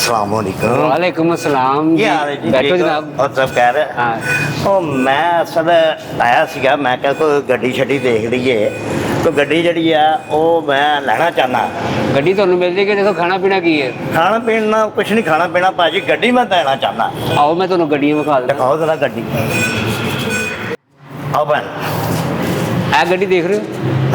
अस्सलाम वालेकुम। वालेकुम अस्सलाम जी। क्या हाल है जी? बैठो ठीक हो? जनाब। और सब कह रहे हाँ। मैं असल आया सीगा, मैं क्या कोई गड्डी छड्डी देख लईए, तो गड्डी जड़ी आ ਉਹ मैं ਲੈਣਾ ਚਾਹਨਾ। ਗੱਡੀ ਤੁਹਾਨੂੰ ਮਿਲ ਜੇਗੀ। ਦੇਖੋ ਖਾਣਾ ਪੀਣਾ ਕੀ ਹੈ। ਖਾਣਾ ਪੀਣਾ ਕੁਛ ਨਹੀਂ, ਖਾਣਾ ਪੀਣਾ ਭਾਜੀ ਗੱਡੀ ਮੈਂ ਲੈਣਾ ਚਾਹਨਾ। ਆਓ ਮੈਂ ਤੁਹਾਨੂੰ ਗੱਡੀਆਂ ਵਿਖਾ ਦਿੰਦਾ। ਦਿਖਾਓ ਜ਼ਰਾ ਗੱਡੀ। ਆਓ ਬਣ। ਇਹ ਗੱਡੀ ਦੇਖ ਰਹੇ ਹੋ?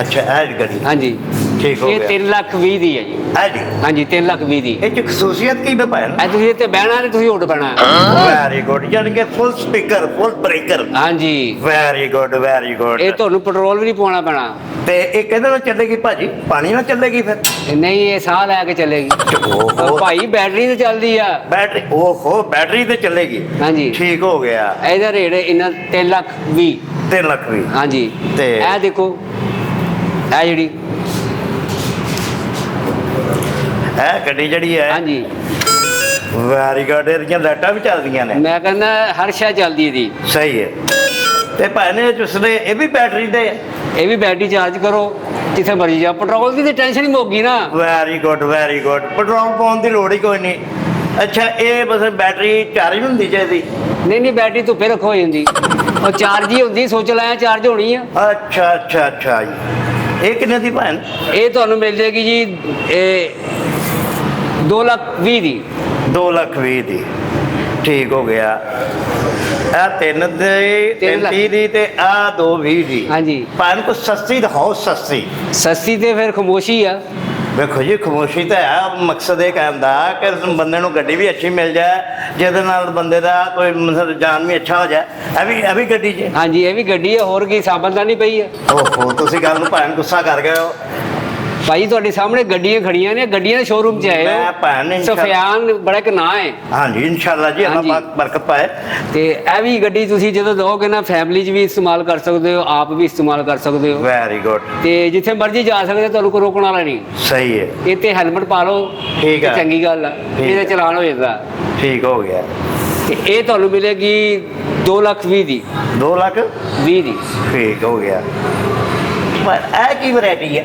ਅੱਛਾ ਇਹ ਗੱਡੀ ਹਾਂਜੀ ਠੀਕ ਹੋ ਇਹ ਗਿਆ। 3,20,000 ਦੀ ਹੈ ਜੀ। ਇਹ ਜੀ ਹਾਂਜੀ 3,20,000 ਦੀ। ਇਹ ਚ ਖਸੂਸੀਅਤ ਕੀ ਬਪਾਇਨ? ਇਹ ਤੁਸੀਂ ਇੱਥੇ ਬਹਿਣਾ ਤੇ ਤੁਸੀਂ ਉੱਡ ਪੈਣਾ। ਵੈਰੀ ਗੁੱਡ, ਯਾਨੀ ਕਿ ਫੁੱਲ ਸਪੀਕਰ ਫੁੱਲ ਬ੍ਰੇਕਰ। ਹਾਂਜੀ ਵੈਰੀ ਗੁੱਡ ਵੈਰੀ ਗੁੱਡ। ਇਹ ਤੁਹਾਨੂੰ ਪੈਟਰੋਲ ਵੀ ਨਹੀਂ ਪਾਉਣਾ ਪੈਣਾ। ਤੇ ਇਹ ਕਿਹਦੇ ਨਾਲ ਚੱਲੇਗੀ ਭਾਜੀ? ਪਾਣੀ ਨਾਲ ਚੱਲੇਗੀ ਫਿਰ? ਨਹੀਂ ਇਹ ਸਾਹ ਲੈ ਕੇ ਚੱਲੇਗੀ। ਓਹੋ ਭਾਈ ਬੈਟਰੀ ਤੇ ਚੱਲਦੀ ਆ। ਬੈਟਰੀ, ਓਹੋ ਬੈਟਰੀ ਤੇ ਚੱਲੇਗੀ। ਹਾਂਜੀ ਠੀਕ ਹੋ ਗਿਆ। ਇਹਦਾ ਰੇਟ ਇਹਨਾਂ 3,20,000। 3 ਲੱਖ ਵੀ। ਹਾਂਜੀ ਤੇ ਇਹ ਦੇਖੋ ਇਹ ਜਿਹੜੀ ਇਹ ਗੱਡੀ ਜਿਹੜੀ ਹੈ ਹਾਂਜੀ ਵੈਰੀ ਗੁੱਡ, ਇਹਦੀਆਂ ਲਾਈਟਾਂ ਵੀ ਚੱਲਦੀਆਂ ਨੇ। ਮੈਂ ਕਹਿੰਦਾ ਹਰ ਸ਼ੈ ਚੱਲਦੀ ਇਹਦੀ। ਸਹੀ ਹੈ। ਤੇ ਭਾਈ ਨੇ ਜਿਸਨੇ ਇਹ ਵੀ ਬੈਟਰੀ ਦੇ? ਇਹ ਵੀ ਬੈਟਰੀ ਚਾਰਜ ਕਰੋ ਜਿੱਥੇ ਮਰਜੀ ਜਾ। ਪੈਟਰੋਲ ਦੀ ਤੇ ਟੈਨਸ਼ਨ ਹੀ ਮੁੱਕ ਗਈ ਨਾ। Very good very good. Petrol ਪਾਉਣ ਦੀ ਲੋੜ ਹੀ ਕੋਈ ਨਹੀਂ। ਅੱਛਾ ਇਹ ਬਸ ਬੈਟਰੀ ਚਾਰਜ ਹੁੰਦੀ ਚਾਹੀਦੀ? ਨਹੀਂ ਧੁੱਪੇ ਧੁੱਪੇ ਰੱਖੋ ਹੋ ਜਾਂਦੀ। ਉਹ ਚਾਰਜ ਹੀ ਹੁੰਦੀ। ਸੋਚ ਲਾਇਆ ਚਾਰਜ ਹੋਣੀ ਆ। ਅੱਛਾ ਅੱਛਾ ਅੱਛਾ ਜੀ। ਇਹ ਕਿੰਨੇ ਦੀ ਭੈਣ? ਇਹ ਤੁਹਾਨੂੰ ਮਿਲ ਜੇਗੀ ਜੀ ਇਹ 2,20,000 ਦੀ। 2 ਲੱਖ 20 ਦੀ। ਠੀਕ ਹੋ ਗਿਆ। ਇਹ 3 ਦੀ 33 ਦੀ ਤੇ ਆ 220 ਦੀ। ਹਾਂਜੀ ਭੈਣ ਕੋ ਸਸਤੀ ਦਿਖਾਓ, ਸਸਤੀ। ਸਸਤੀ ਤੇ ਫਿਰ ਖਾਮੋਸ਼ੀ ਆ। ਵੇਖੋ ਜੀ ਖਾਮੋਸ਼ੀ ਤਾਂ ਹੈ। ਮਕਸਦ ਇਹ ਕਹਿਣ ਦਾ ਕਿ ਬੰਦੇ ਨੂੰ ਗੱਡੀ ਵੀ ਅੱਛੀ ਮਿਲ ਜਾਏ ਜਿਹਦੇ ਨਾਲ ਬੰਦੇ ਦਾ ਕੋਈ ਮਤਲਬ ਜਾਨ ਵੀ ਅੱਛਾ ਹੋ ਜਾਏ। ਇਹ ਵੀ ਗੱਡੀ 'ਚ? ਹਾਂਜੀ ਇਹ ਵੀ ਗੱਡੀ ਆ। ਹੋਰ ਕੀ ਸਾਬਣ ਤਾਂ ਨਹੀਂ ਪਈ ਆ। ਓਹੋ ਤੁਸੀਂ ਗੱਲ ਨੂੰ ਭੈਣ ਗੁੱਸਾ ਕਰ ਗਏ ਹੋ। ਭਾਈ ਤੁਹਾਡੇ ਸਾਹਮਣੇ ਗੱਡੀਆਂ ਖੜੀਆਂ ਨੇ। ਗੱਡੀਆਂ ਦੇ ਸ਼ੋਰੂਮ 'ਚ ਆਏ ਮੈਂ ਭੈਣ ਹੋ। ਸਫਿਆਨ ਬੜਾ ਇੱਕ ਨਾਂ ਹੈ। ਹਾਂਜੀ ਇਨਸ਼ਾਅੱਲਾ ਜੀ, ਅੱਲਾਹ ਹਾਂਜੀ। ਪਾਕ ਬਰਕਤ ਪਾਏ। ਤੇ ਇਹ ਵੀ ਗੱਡੀ ਤੁਸੀਂ ਜਦੋਂ ਲਓਗੇ ਨਾ ਫੈਮਿਲੀ 'ਚ ਵੀ ਇਸਤੇਮਾਲ ਕਰ ਸਕਦੇ ਹੋ, ਆਪ ਵੀ ਇਸਤੇਮਾਲ ਕਰ ਸਕਦੇ ਹੋ। Very good. ਤੇ ਜਿੱਥੇ ਮਰਜ਼ੀ ਜਾ ਸਕਦੇ, ਤੁਹਾਨੂੰ ਕੋਈ ਰੋਕਣ ਵਾਲਾ ਨਹੀਂ। ਸਹੀ ਹੈ। ਇਹ ਤੇ ਹੈਲਮਟ ਪਾ ਲਓ ਠੀਕ ਤੇ ਆ। ਚੰਗੀ ਗੱਲ ਆ। ਠੀਕ ਇਹਦਾ ਆ। ਚਲਾਨ ਹੋ ਜਾਂਦਾ। ਠੀਕ ਹੋ ਗਿਆ। ਤੇ ਇਹ ਤੁਹਾਨੂੰ ਮਿਲੇਗੀ 2,20,000 ਦੀ। 2 ਲੱਖ 20 ਦੀ। ਠੀਕ ਹੋ ਗਿਆ। ਪਰ ਇਹ ਕੀ ਵੈਰਾਈਟੀ ਹੈ?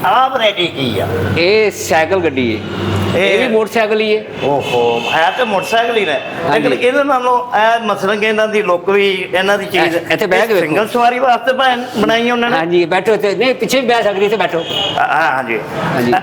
ਆ ਵੈਰਾਈਟੀ ਕੀ ਆ? ਇਹ ਸਾਈਕਲ ਗੱਡੀ ਹੈ। ਇਹ ਵੀ ਮੋਟਰਸਾਈਕਲ ਹੀ ਹੈ। ਓਹੋ ਹੈ ਤਾਂ ਮੋਟਰਸਾਈਕਲ ਹੀ ਨੇ, ਲੇਕਿਨ ਹਾਂਜੀ। ਇਹਦੇ ਨਾਲੋਂ ਇਹ ਮਸਲਨ ਕਿ ਇਹਨਾਂ ਦੀ ਲੁੱਕ ਵੀ, ਇਹਨਾਂ ਦੀ ਚੀਜ਼ ਇੱਥੇ ਬਹਿ ਕੇ ਵੇਖੋ। ਸਿੰਗਲ ਸਵਾਰੀ ਵਾਸਤੇ ਬਣਾਈ ਉਹਨਾਂ ਨੇ। ਹਾਂਜੀ ਬੈਠੋ ਇੱਥੇ। ਨਹੀਂ ਪਿੱਛੇ ਵੀ ਬਹਿ ਸਕਦੀ, ਇੱਥੇ ਬੈਠੋ। ਹਾਂਜੀ ਹਾਂਜੀ।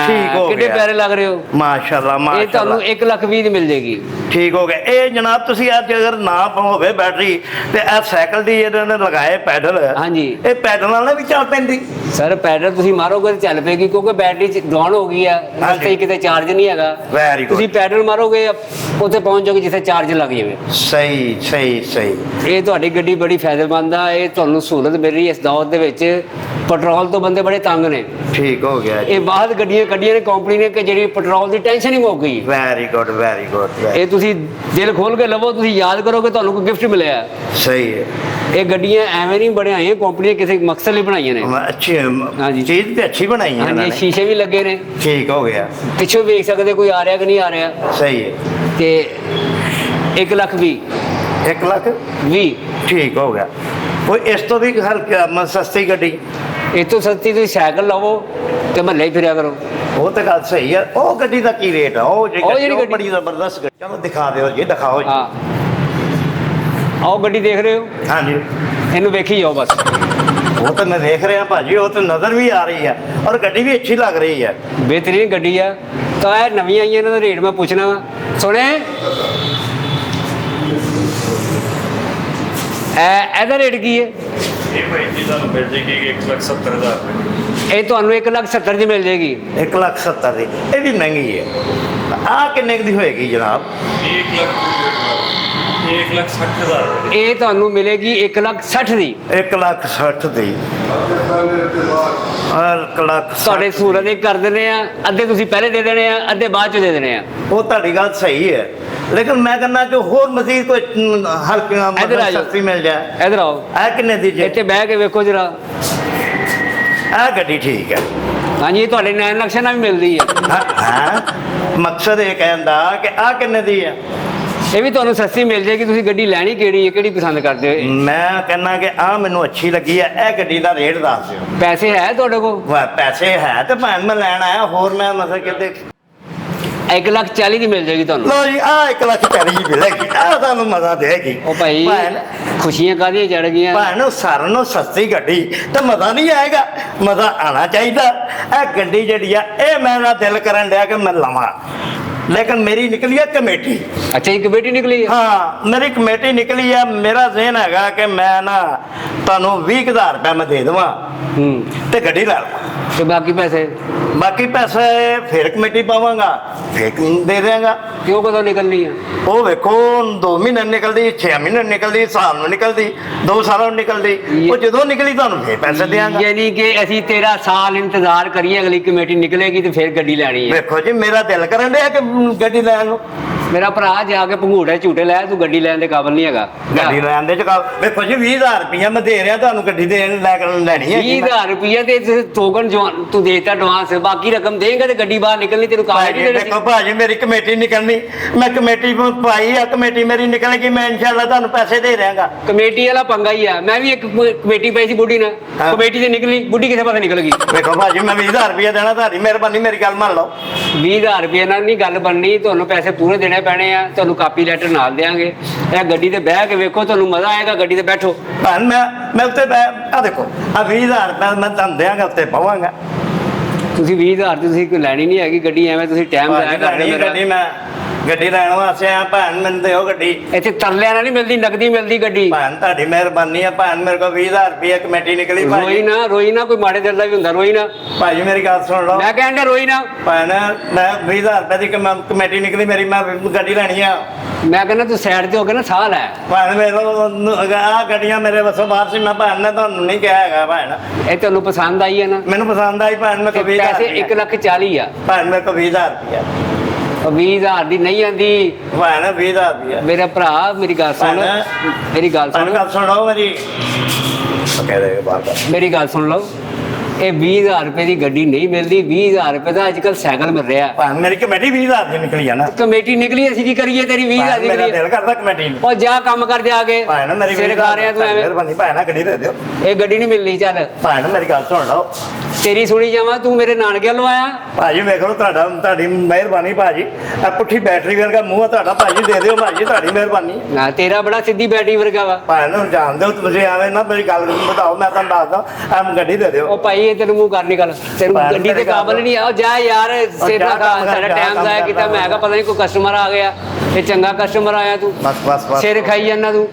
ਠੀਕ ਹੋ ਕਿੰਨੇ ਗਿਆ। ਪਿਆਰੇ ਲੱਗ ਰਹੇ ਹੋ। ਮਾਸ਼ਾਅੱਲਾ ਇਹ ਮਾਸ਼ਾਅੱਲਾ। ਤੁਹਾਨੂੰ 1,20,000 ਦੀ ਮਿਲ ਜਾਏਗੀ। ਠੀਕ ਹੋ ਗਿਆ। ਇਹ ਜਨਾਬ ਤੁਸੀਂ ਅੱਜ ਅਗਰ ਨਾ ਹੋਵੇ ਬੈਟਰੀ ਤੇ ਇਹ ਸਾਈਕਲ ਦੀ ਇਹਨਾਂ ਨੇ ਲਗਾਏ ਪੈਡਲ। ਹਾਂਜੀ। ਇਹ ਪੈਡਲ ਨਾਲ ਵੀ ਚੱਲ ਪੈਂਦੀ? ਸਰ ਪੈਡਲ ਤੁਸੀਂ ਮਾਰੋਗੇ ਤਾਂ ਚੱਲ ਪਏਗੀ, ਕਿਉਂਕਿ ਬੈਟਰੀ ਡਾਊਨ ਹੋ ਗਈ ਆ। ਰਸਤੇ 'ਚ ਕਿਤੇ ਚਾਰਜ ਨਹੀਂ ਹੈਗਾ। Very good. ਤੁਸੀਂ ਪੈਡਲ ਮਾਰੋਗੇ ਉੱਥੇ ਪਹੁੰਚ ਜਾਓਗੇ ਜਿੱਥੇ ਚਾਰਜ ਲੱਗ ਜਾਵੇ। ਸਹੀ ਸਹੀ ਸਹੀ। ਇਹ ਤੁਹਾਡੀ ਗੱਡੀ ਬੜੀ ਫਾਇਦੇਮੰਦ ਆ। ਇਹ ਤੁਹਾਨੂੰ ਸਹੂਲਤ ਮਿਲ ਰਹੀ ਹੈ ਇਸ ਦੌਰ ਦੇ ਵਿੱਚ। ਪੈਟਰੋਲ ਤੋਂ ਬੰਦੇ ਬੜੇ ਤੰਗ ਨੇ। ਠੀਕ ਹੋ ਗਿਆ ਜੀ। ਇਹ ਬਾਹਰ ਗੱਡੀਆਂ ਕੱਢੀਆਂ ਨੇ ਕੰਪਨੀ ਨੇ ਕਿ ਜਿਹੜੀ ਪੈਟਰੋਲ ਦੀ ਟੈਨਸ਼ਨ ਹੀ ਮੁੱਕ ਗਈ। Very good very good. ਇਹ ਤੁਸੀਂ ਦਿਲ ਖੋਲ ਕੇ ਲਵੋ, ਤੁਸੀਂ ਯਾਦ ਕਰੋਗੇ ਤੁਹਾਨੂੰ ਕੋਈ ਗਿਫਟ ਮਿਲਿਆ। ਸਹੀ ਹੈ। ਇਹ ਗੱਡੀਆਂ ਐਵੇਂ ਨਹੀਂ ਬਣਾਈਆਂ, ਕੰਪਨੀ ਨੇ ਕਿਸੇ ਮਕਸਦ ਲਈ ਬਣਾਈਆਂ ਨੇ। ਅੱਛੀ ਹਾਂਜੀ। ਚੀਜ਼ ਤੇ ਅੱਛੀ ਬਣਾਈ ਹੈ ਇਹਨਾਂ ਹਾਂਜੀ ਨੇ। ਸ਼ੀਸ਼ੇ ਵੀ ਲੱਗੇ ਨੇ। ਠੀਕ ਹੋ ਗਿਆ। ਪਿੱਛੋਂ ਵੇਖ ਸਕਦੇ ਕੋਈ ਆ ਰਿਹਾ ਕਿ ਨਹੀਂ ਆ ਰਿਹਾ। ਸਹੀ ਹੈ। ਤੇ 1,20,000 1 ਲੱਖ 20। ਠੀਕ ਹੋ ਗਿਆ। ਕੋਈ ਇਸ ਤੋਂ ਵੀ ਸਸਤੀ ਗੱਡੀ? ਇਹ ਤੋਂ ਸਸਤੀ ਤੁਸੀਂ ਸਾਈਕਲ ਲਵੋ ਤੇ ਮਹੱਲੇ ਹੀ ਫਿਰਿਆ ਕਰੋ। ਉਹ ਤਾਂ ਗੱਲ ਸਹੀ ਹੈ। ਉਹ ਗੱਡੀ ਦਾ ਕੀ ਰੇਟ ਆ? ਉਹ ਜਿਹੜੀ ਗੱਡੀ ਬੜੀ ਜ਼ਬਰਦਸਤ ਗੱਡੀ। ਚਲੋ ਦਿਖਾ ਦਿਓ ਜੀ, ਦਿਖਾਓ ਜੀ। ਹਾਂ ਆਓ ਗੱਡੀ ਦੇਖ ਰਹੇ ਹੋ, ਹਾਂਜੀ ਇਹਨੂੰ ਵੇਖੀ ਜਾਓ ਬਸ। ਉਹ ਤਾਂ ਮੈਂ ਦੇਖ ਰਿਹਾ ਭਾਜੀ, ਉਹ ਤਾਂ ਨਜ਼ਰ ਵੀ ਆ ਰਹੀ ਹੈ ਔਰ ਗੱਡੀ ਵੀ ਅੱਛੀ ਲੱਗ ਰਹੀ ਹੈ। ਬਿਹਤਰੀਨ ਗੱਡੀ ਆ। ਤਾਂ ਇਹ ਨਵੀਂ ਆਈਆਂ, ਇਹਨਾਂ ਦਾ ਰੇਟ ਮੈਂ ਪੁੱਛਣਾ ਵਾ। ਸੁਣੇ ਇਹਦਾ ਰੇਟ ਕੀ ਹੈ? ਇਹ ਭਾਈ ਜੀ ਤੁਹਾਨੂੰ ਮਿਲ ਜੇਗੀ 1,70,000 ਰੁਪਏ। ਇਹ ਤੁਹਾਨੂੰ 1,70,000 ਦੀ ਮਿਲ ਜਾਏਗੀ। 1,70,000 ਦੀ। ਇਹ ਵੀ ਮਹਿੰਗੀ ਹੈ। ਆਹ ਕਿੰਨੇ ਕੁ ਦੀ ਹੋਏਗੀ ਜਨਾਬ? 1,60,000 ਰੁਪਏ। ਇਹ ਤੁਹਾਨੂੰ ਮਿਲੇਗੀ 1,60,000 ਦੀ। 1,60,000 ਦੀ। 1,60,000 ਤੁਹਾਡੇ ਸਹੂਲਤ ਇਹ ਕਰ ਦਿੰਦੇ ਆ। ਅੱਧੇ ਤੁਸੀਂ ਪਹਿਲੇ ਦੇ ਦੇਣੇ ਆ, ਅੱਧੇ ਬਾਅਦ ਚ ਦੇ ਦੇਣੇ ਆ। ਉਹ ਤੁਹਾਡੀ ਗੱਲ ਸਹੀ ਹੈ, ਲੇਕਿਨ ਮੈਂ ਕਹਿੰਦਾ ਕਿ ਹੋਰ ਮਜ਼ੀਦ ਕੋਈ ਹਲਕੀ ਇੱਧਰ ਆ ਜਾਓ। ਸਸਤੀ ਮਿਲ ਜਾਏ। ਇਧਰ ਆਓ, ਇਹ ਕਿੰਨੇ ਦੀ ਜੇ? ਇੱਥੇ ਬਹਿ ਕੇ ਵੇਖੋ ਜਰਾ। ਇਹ ਗੱਡੀ ਠੀਕ ਹੈ। ਹਾਂਜੀ ਇਹ ਤੁਹਾਡੇ ਨੈਣ ਨਕਸ਼ੇ ਨਾਲ ਵੀ ਮਿਲਦੀ ਹੈ। ਹਾਂ ਮਕਸਦ ਇਹ ਕਹਿੰਦਾ ਕਿ ਆਹ ਕਿੰਨੇ ਦੀ ਹੈ? ਇਹ ਵੀ ਤੁਹਾਨੂੰ ਸਸਤੀ ਮਿਲ ਜਾਏਗੀ। ਤੁਸੀਂ ਗੱਡੀ ਲੈਣੀ ਕਿਹੜੀ ਹੈ, ਕਿਹੜੀ ਪਸੰਦ ਕਰਦੇ ਹੋ? ਮੈਂ ਕਹਿੰਦਾ ਕਿ ਆਹ ਮੈਨੂੰ ਅੱਛੀ ਲੱਗੀ ਹੈ। ਇਹ ਗੱਡੀ ਦਾ ਰੇਟ ਦੱਸ ਦਿਓ। ਪੈਸੇ ਹੈ ਤੁਹਾਡੇ ਕੋਲ? ਪੈਸੇ ਹੈ ਤੇ ਭਾਵੇਂ ਮੈਂ ਲੈਣ ਆਇਆ, ਹੋਰ ਮੈਂ ਮਤਲਬ ਕਿਤੇ 1,40,000 ਦੀ ਮਿਲ ਜਾਏਗੀ ਤੁਹਾਨੂੰ। ਲੋ ਜੀ, ਆ 1,40,000 ਮਿਲੇਗੀ, ਆ ਤੁਹਾਨੂੰ ਮਜ਼ਾ ਦੇਗੀ। ਉਹ ਭਾਈ ਖੁਸ਼ੀਆਂ ਕਾਹਦੀਆਂ ਚੜ ਗਈਆਂ। ਭੈਣ ਸਾਰਿਆਂ ਨੂੰ ਸਸਤੀ ਗੱਡੀ ਤਾਂ ਮਜ਼ਾ ਨਹੀਂ ਆਏਗਾ, ਮਜ਼ਾ ਆਣਾ ਚਾਹੀਦਾ। ਇਹ ਗੱਡੀ ਜਿਹੜੀ ਆ, ਇਹ ਮੇਰਾ ਦਿਲ ਕਰਨ ਡਿਆ ਕਿ ਮੈਂ ਲਵਾਂ, ਲੇਕਿਨ ਮੇਰੀ ਨਿਕਲੀ ਹੈ ਕਮੇਟੀ। ਅੱਛਾ ਜੀ, ਕਮੇਟੀ ਨਿਕਲੀ ਹੈ। ਹਾਂ, ਮੇਰੀ ਕਮੇਟੀ ਨਿਕਲੀ ਹੈ। ਮੇਰਾ ਜ਼ਿਹਨ ਹੈਗਾ ਕਿ ਮੈਂ ਨਾ ਤੁਹਾਨੂੰ 20,000 ਰੁਪਏ ਮੈਂ ਦੇ ਦੇਵਾਂ ਤੇ ਗੱਡੀ ਲੈ ਲਵਾਂ, ਤੇ ਬਾਕੀ ਪੈਸੇ ਫਿਰ ਕਮੇਟੀ ਪਾਵਾਂਗਾ, ਫਿਰ ਦੇ ਦਿਆਂਗਾ। ਕਿਉਂ ਕਦੋਂ ਨਿਕਲਣੀ ਹੈ? ਉਹ ਵੇਖੋ 2 ਮਹੀਨੇ ਨਿਕਲਦੀ, 6 ਮਹੀਨੇ ਨਿਕਲਦੀ, ਸਾਲ ਨੂੰ ਨਿਕਲਦੀ, 2 ਸਾਲਾਂ ਨੂੰ ਨਿਕਲਦੀ। ਉਹ ਜਦੋਂ ਨਿਕਲੀ ਤੁਹਾਨੂੰ ਫਿਰ ਪੈਸੇ ਦਿਆਂਗਾ। ਯਾਨੀ ਕਿ ਅਸੀਂ 13 ਸਾਲ ਇੰਤਜ਼ਾਰ ਕਰੀਏ, ਅਗਲੀ ਕਮੇਟੀ ਨਿਕਲੇਗੀ ਤੇ ਫਿਰ ਗੱਡੀ ਲੈਣੀ ਹੈ। ਵੇਖੋ ਜੀ, ਮੇਰਾ ਦਿਲ ਕਰਨ ਡਿਆ ਕਿ ਗੱਡੀ ਲੈਣ ਨੂੰ। ਮੇਰਾ ਭਰਾ ਜਾ ਕੇ ਭੰਗੂੜੇ ਝੂਟੇ ਲੈ, ਤੂੰ ਗੱਡੀ ਲੈਣ ਦੇ ਕਾਬਲ ਨਹੀਂ ਹੈਗਾ। ਗੱਡੀ ਲੈਣ ਦੇ ਚਕਾ ਵੇਖੋ ਜੀ, 20,000 ਰੁਪਇਆ ਮੈਂ ਦੇ ਰਿਹਾ ਤੁਹਾਨੂੰ, ਗੱਡੀ ਦੇਣ ਲੈ ਕੇ ਲੈਣੀ ਹੈ। 20,000 ਰੁਪਏ ਤੇ ਟੋਕਨ ਤੂੰ ਦੇਤਾ ਐਡਵਾਂਸ, ਬਾਕੀ ਰਕਮ ਦੇਂਗਾ ਤੇ ਗੱਡੀ ਬਾਹਰ ਨਿਕਲਣੀ, ਤੈਨੂੰ ਕਾਗਜ਼ ਨਹੀਂ ਦੇਖੋ ਭਾਜੀ, ਮੇਰੀ ਕਮੇਟੀ ਨਿਕਲਣੀ, ਮੈਂ ਕਮੇਟੀ ਪਾਈ ਆ, ਕਮੇਟੀ ਮੇਰੀ ਨਿਕਲੇਗੀ, ਮੈਂ ਇਨਸ਼ਾਅੱਲਾ ਤੁਹਾਨੂੰ ਪੈਸੇ ਦੇ ਦਿਆਂਗਾ। ਕਮੇਟੀ ਵਾਲਾ ਪੰਗਾ ਹੀ ਆ। ਮੈਂ ਵੀ ਇੱਕ ਕਮੇਟੀ ਪਾਈ ਸੀ ਬੁੱਢੀ ਨਾਲ, ਕਮੇਟੀ ਤੇ ਨਿਕਲੀ, ਬੁੱਢੀ ਕਿਸੇ ਪਾਸੇ ਨਿਕਲ ਗਈ। ਵੇਖੋ ਭਾਜੀ, ਮੈਂ 20,000 ਰੁਪਇਆ ਦੇਣਾ, ਤੁਹਾਡੀ ਮਿਹਰਬਾਨੀ, ਮੇਰੀ ਗੱਲ ਮੰਨ ਲਓ। 20,000 ਰੁਪਏ ਨਾਲ ਨਹੀਂ ਗੱਲ ਬਣਨੀ, ਤੁਹਾਨੂੰ ਪੈਸੇ ਪੂਰੇ ਦੇਣੇ ਪੈਣੇ ਆ। ਤੁਹਾਨੂੰ ਕਾਪੀ ਲੈਟਰ ਨਾਲ ਦੇਾਂਗੇ। ਇਹ ਗੱਡੀ ਤੇ ਬਹਿ ਕੇ ਵੇਖੋ, ਤੁਹਾਨੂੰ ਮਜ਼ਾ ਆਏਗਾ। ਗੱਡੀ ਤੇ ਬੈਠੋ। ਭੈਣ ਮੈਂ ਉੱਤੇ ਆ ਦੇਖੋ, ਆ 20,000 ਰੁਪਏ ਮੈਂ ਤੁਹਾਨੂੰ ਦਿਆਂਗਾ, ਉੱਤੇ ਪਾਵਾਂਗਾ। ਤੁਸੀਂ 20,000 ਤੁਸੀਂ ਕੋਈ ਲੈਣੀ ਨਹੀਂ ਹੈਗੀ ਗੱਡੀ, ਐਵੇਂ ਤੁਸੀਂ ਟਾਈਮ ਜ਼ਾਇਆ ਕਰਦੇ ਹੋ। ਗੱਡੀ ਮੈਂ ਗੱਡੀ ਲੈਣ ਵਾਸਤੇ ਆ ਭੈਣ, ਮੈਨੂੰ ਦਿਓ ਗੱਡੀ। ਇੱਥੇ ਤਰਲਿਆਂ ਨਾਲ ਨਹੀਂ ਮਿਲਦੀ, ਨਕਦੀ ਮਿਲਦੀ ਗੱਡੀ। ਭੈਣ ਤੁਹਾਡੀ ਮਿਹਰਬਾਨੀ ਆ ਭੈਣ, ਮੇਰੇ ਕੋਲ 20,000 ਰੁਪਏ ਕਮੇਟੀ ਨਿਕਲੀ। ਰੋਈ ਨਾ, ਕੋਈ ਮਾੜੇ ਦਿਲ ਦਾ ਵੀ ਹੁੰਦਾ, ਰੋਈ ਨਾ ਭਾਜੀ, ਮੇਰੀ ਗੱਲ ਸੁਣ ਲਓ। ਮੈਂ ਕਹਿੰਦਾ ਰੋਈ ਨਾ ਭੈਣ, ਮੈਂ 20,000 ਰੁਪਏ ਦੀ ਕਮੇਟੀ ਨਿਕਲੀ ਮੇਰੀ, ਮੈਂ ਗੱਡੀ ਲੈਣੀ ਆ। ਮੈਂ ਕਹਿੰਦਾ ਤੂੰ ਸਾਈਡ ਤੇ ਹੋ ਕੇ ਨਾ ਸਾਹ ਲੈ। ਭੈਣ ਮੇਰੇ ਆ ਗੱਡੀਆਂ ਮੇਰੇ ਵੱਸੋਂ ਬਾਹਰ ਸੀ, ਮੈਂ ਭੈਣ ਨੇ ਤੁਹਾਨੂੰ ਨਹੀਂ ਕਿਹਾ ਹੈਗਾ। ਭੈਣ ਇਹ ਤੁਹਾਨੂੰ ਪਸੰਦ ਆਈ ਹੈ ਨਾ? ਮੈਨੂੰ ਪਸੰਦ ਆਈ ਭੈਣ। ਮੇਰੇ ਕੋਲ 20,000 ਪੈਸੇ 1,40,000 ਆ ਭੈਣ, ਮੇਰੇ ਕੋਲ 20,000 ਰੁਪਇਆ। 20,000 ਦੀ ਨਹੀਂ ਆਂਦੀ ਭੈਣ, 20,000 ਰੁਪਇਆ। ਮੇਰਾ ਭਰਾ, ਮੇਰੀ ਗੱਲ ਸੁਣ, ਮੇਰੀ ਗੱਲ ਸੁਣੋ ਮੇਰੀ। ਮੇਰੀ ਗੱਲ ਸੁਣ ਲਓ, ਇਹ 20,000 ਰੁਪਏ ਦੀ ਗੱਡੀ ਨਹੀਂ ਮਿਲਦੀ। 20,000 ਰੁਪਏ ਦਾ ਅੱਜ ਕੱਲ ਸਾਈਕਲ ਮਿਲ ਰਿਹਾ। ਭੈਣ, ਮੇਰੀ ਕਮੇਟੀ 20,000 ਦੀ ਨਿਕਲੀ ਆ ਨਾ। ਕਮੇਟੀ ਨਿਕਲੀ, ਅਸੀਂ ਕੀ ਕਰੀਏ? ਤੇਰੀ 20,000 ਦੀ ਮੇਰਾ ਨਿਕਲੀ। ਦਿਲ ਕਰਦਾ ਕਮੇਟੀ ਨੂੰ। ਉਹ ਜਾ ਕੰਮ ਕਰ ਜਾ ਕੇ, ਭੈਣ ਮੇਰੀ ਸਿਰ ਖਾ ਰਿਹਾ ਤੂੰ ਐਵੇਂ। ਮਿਹਰਬਾਨੀ ਭੈਣ, ਗੱਡੀ ਦੇ ਦਿਓ। ਇਹ ਗੱਡੀ ਨਹੀਂ ਮਿਲਣੀ। ਚੱਲ ਭੈਣ, ਮੇਰੀ ਗੱਲ ਸੁਣ ਲਓ। ਤੇਰੀ ਸੁਣੀ ਜਾਵਾਂ, ਤੂੰ ਮੇਰੇ ਨਾਨਕੇ ਵੱਲੋਂ ਆਇਆ। ਭਾਜੀ ਵੇਖ ਲਓ, ਤੁਹਾਡੀ ਮਿਹਰਬਾਨੀ ਭਾਜੀ। ਆ ਪੁੱਠੀ ਬੈਟਰੀ ਵਰਗਾ ਮੂੰਹ ਆ ਤੁਹਾਡਾ ਭਾਜੀ, ਦੇ ਦਿਓ ਭਾਜੀ, ਤੁਹਾਡੀ ਮਿਹਰਬਾਨੀ। ਨਾ ਤੇਰਾ ਬੜਾ ਸਿੱਧੀ ਬੈਟਰੀ ਵਰਗਾ ਵਾ। ਭੈਣ ਨੂੰ ਜਾਣਦੇ ਹੋ ਤੁਸੀਂ, ਆਵੇਂ ਨਾ ਮੇਰੀ ਗੱਲ ਬਤਾਓ, ਮੈਂ ਤੁਹਾਨੂੰ ਦੱਸਦਾ। ਆ ਗੱਡੀ ਦੇ ਦਿਓ। ਉਹ ਭਾਈ, ਇਹ ਤੈਨੂੰ ਮੂੰਹ ਕਰ ਨਿਕਲ, ਤੈਨੂੰ ਗੱਡੀ ਦੇ ਕਾਬਲ ਨਹੀਂ ਆ। ਜਾ ਯਾਰ, ਸਿਰ ਨਾ ਖਾ, ਸਾਡਾ ਟਾਈਮ ਜ਼ਾਇਆ ਕੀਤਾ। ਮੈਂ ਕਿਹਾ ਪਤਾ ਨਹੀਂ ਕੋਈ ਕਸਟਮਰ ਆ ਗਿਆ, ਇਹ ਚੰਗਾ ਕਸਟਮਰ ਆਇਆ, ਤੂੰ ਬਸ ਸਿਰ ਖਾਈ ਜਾਂਦਾ ਤੂੰ।